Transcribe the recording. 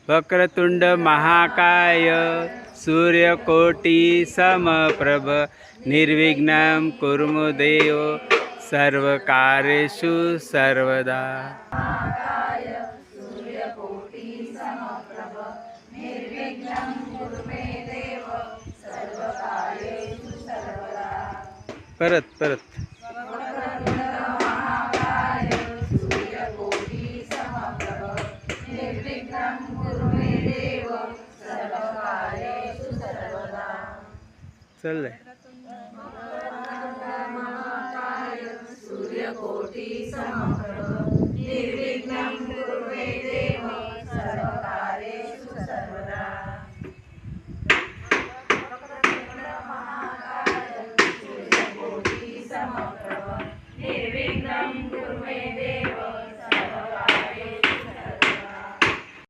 वक्रतुंड महाकाय सूर्यकोटि समप्रभ निर्विघ्नं कुरु मे देव सर्वकार्येषु सर्वदा। परत परत चाललंय. सूर्यकोटि समप्रभ निर्विघ्नं कुरु मे देव